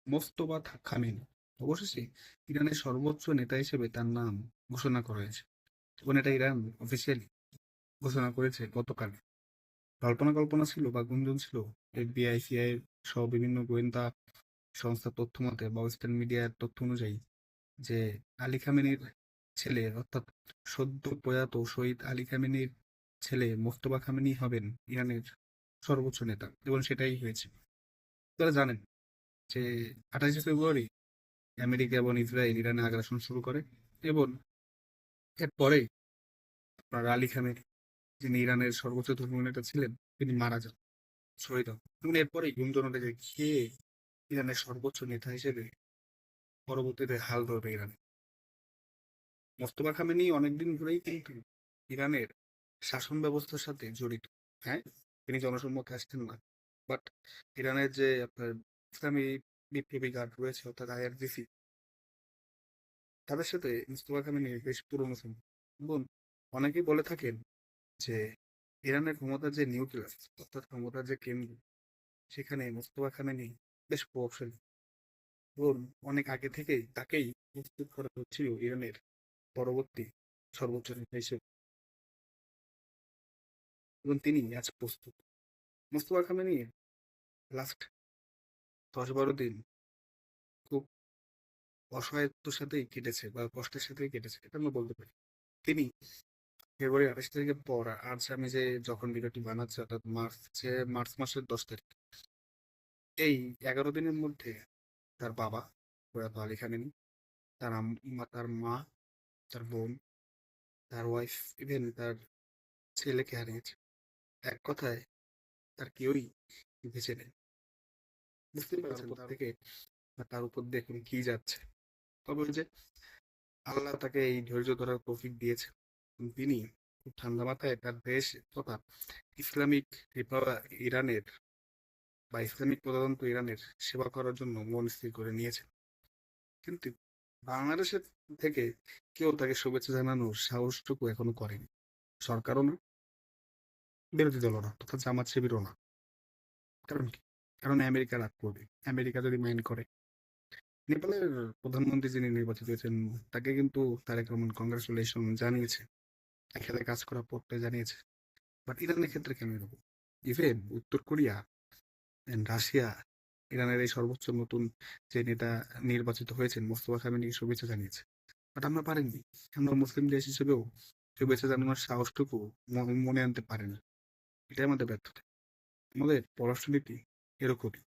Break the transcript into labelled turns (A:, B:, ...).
A: Mostafa Khamenei অবশেষে ইরানের সর্বোচ্চ নেতা হিসেবে তার নাম ঘোষণা করা হয়েছে এবং এটা ইরান অফিসিয়ালি ঘোষণা করেছে গতকাল। কল্পনা কল্পনা ছিল বা গুঞ্জন ছিল, এফবিআই, সিআইএ সহ বিভিন্ন গোয়েন্দা সংস্থার তথ্য মতে বা ওয়েস্টার্ন মিডিয়ার তথ্য অনুযায়ী যে আলী খামেনির ছেলে অর্থাৎ সদ্য প্রয়াত শহীদ আলী খামেনির ছেলে মোস্তফা খামেনি হবেন ইরানের সর্বোচ্চ নেতা, এবং সেটাই হয়েছে। আপনারা জানেন যে 28শে ফেব্রুয়ারি আমেরিকা এবং ইসরায়েল ইরানে আগ্রাসন শুরু করে, এবং এরপরে আপনার আলী খামেনি, যিনি ইরানের সর্বোচ্চ ধর্মীয় নেতা ছিলেন, তিনি মারা যান, শহীদ হন। এবং এরপরেই গুঞ্জন ওঠে যে কে ইরানের সর্বোচ্চ নেতা হিসেবে পরবর্তীতে হাল ধরবে ইরানে। মোস্তফা খামেনি অনেকদিন ধরেই কিন্তু ইরানের শাসন ব্যবস্থার সাথে জড়িত। হ্যাঁ, তিনি জনসম্মুখে আসছেন না, বাট ইরানের যে আপনার ইসলামী বিপ্লবী গার্ড রয়েছে অর্থাৎ আইআরজিসি, তাদের সাথে মোস্তফা খামেনির বেশ পুরনো সম্পর্ক। এবং অনেকেই বলে থাকেন যে ইরানের ক্ষমতার যে নিউক্লিয়াস অর্থাৎ ক্ষমতার যে কেন্দ্র, সেখানে মোস্তফা খামেনি বেশ প্রভাবশালী, এবং অনেক আগে থেকেই তাকেই প্রস্তুত করা হচ্ছিল ইরানের পরবর্তী সর্বোচ্চ নেতা হিসেবে, এবং তিনি আজ প্রস্তুত। মোস্তফা খামেনি লাস্ট 10-12 দিন খুব অসহায়ত্বের সাথেই কেটেছে বা কষ্টের সাথেই কেটেছে, এটা আমরা বলতে পারি। তিনি ফেব্রুয়ারি 28 তারিখের পর, আজ আমি যে যখন ভিডিওটি বানাচ্ছি অর্থাৎ মার্চ মাসের 10 তারিখ, এই 11 দিনের মধ্যে তার বাবা প্রয়াত আলী খামেনি, তার মা, তার বোন, তার ওয়াইফ, ইভেন তার ছেলেকে হারিয়েছে। এক কথায় তার কেউই বেঁচে নেই। বুঝতেই পারছেন তার থেকে বা তার উপর দিয়ে এখন কি যাচ্ছে। তবে ওই যে আল্লাহ তাকে এই ধৈর্য ধরার তৌফিক দিয়েছে। তিনি খুব ঠান্ডা মাথায় তার দেশ তথা ইসলামিক ইরানের বা ইসলামিক প্রজাতন্ত্র ইরানের সেবা করার জন্য মন স্থির করে নিয়েছেন। কিন্তু বাংলাদেশের থেকে কেউ তাকে শুভেচ্ছা জানানোর সাহসটুকু এখনো করেনি। সরকারও না, বিরোধী দলও না, তথা জামাত শিবিরও না। কারণ কি? কারণ আমেরিকা রাগ করবে। আমেরিকা যদি মাইন্ড করে, নেপালের প্রধানমন্ত্রী যিনি নির্বাচিত হয়েছেন, তাকে কিন্তু তারেক রহমান কংগ্রাচুলেশন জানিয়েছে, একসাথে কাজ করা পড়তে জানিয়েছে। বাট ইরানের ক্ষেত্রে কেন এরকম? ইভেন উত্তর কোরিয়া এন্ড রাশিয়া ইরানের এই সর্বোচ্চ নতুন যে নেতা নির্বাচিত হয়েছেন মোস্তফা খামেনিকে শুভেচ্ছা জানিয়েছে। বাট আমরা পারিনি। আমরা মুসলিম দেশ হিসেবেও শুভেচ্ছা জানানোর সাহসটুকু মনে আনতে পারি না। এটাই আমাদের ব্যর্থতা। আমাদের পররাষ্ট্রনীতি এরকমই।